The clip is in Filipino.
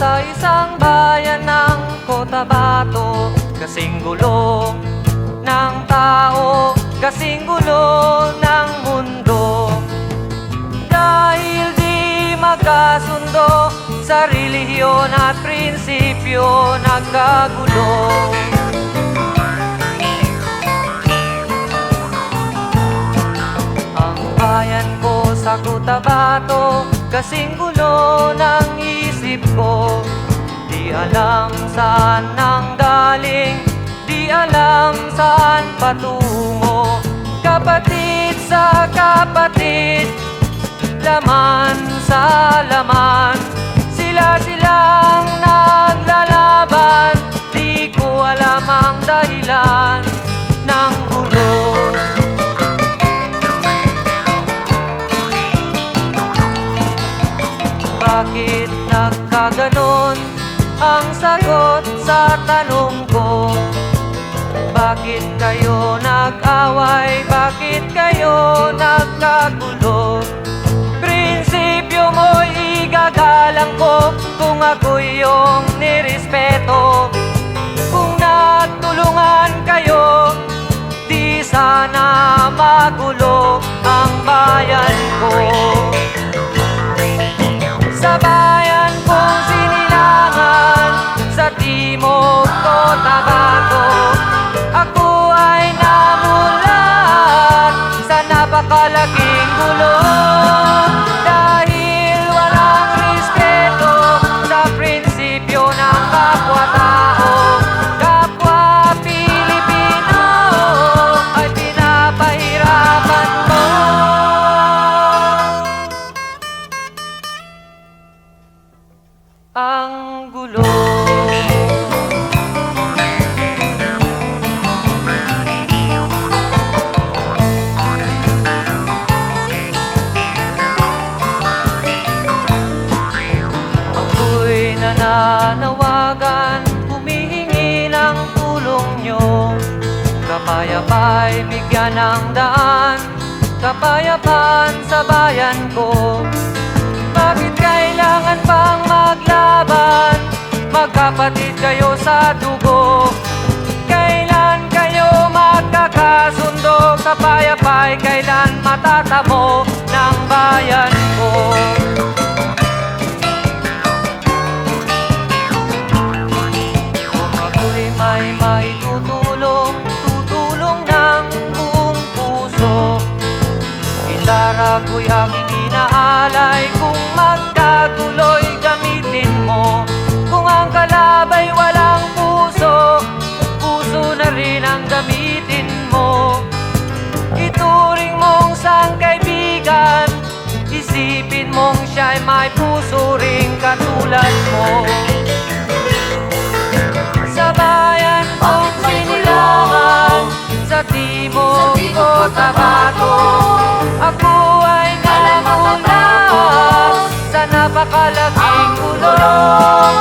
sa isang bayan ng Cotabato, kasing gulo ng tao, kasing gulo ng mundo. Dahil di magkasundo sa relihiyon at prinsipyo, nagkagulo. Ang bayan ko sa Cotabato, kasing gulo ng isip ko. Di alam saan nang galing, di alam saan patungo. Kapatid sa kapatid, laman sa laman, sila-silang naglalaban. Di ko alam ang dahilan ng gulo. Bakit nagkaganon ang sagot sa tanong ko? Bakit kayo nag-away? Bakit kayo nagkagulo? Prinsipyo mo'y igagalang ko kung ako'y iyong nirespeto. Kung nagtulungan kayo, di sana magulo ang bayan ko. Sa bayan kong sinilangan, sa Timog Cotabato, ako ay namulat sa napakalaking gulo. Dahil walang respeto sa prinsipyo ng kapwa-tao, kapwa Pilipino ay pinapahirapan mo. Ang gulo. Ako'y nananawagan, humihingi ng tulong nyo. Kapayapa'y bigyan ng daan, kapayapaan sa bayan ko. Bakit kailangan pang maglaban? Magkapatid kayo sa dugo. Kailan kayo magkakasundo? Kapayapa'y kailan matatamo ng bayan ko? Kung ako'y may maitutulong, tutulong ng buong puso. Gitara ko'y aking inaalay, kung magkagulo'y gamitin mo. Kung ang kalabay walang puso, puso na rin ang gamitin mo. Ituring mong sangkaibigan, isipin mong siya'y may puso ring katulad mo. Sa bayan kong sinilangan, sa Timog Cotabato, ako ay namulat sa napakalaking gulo.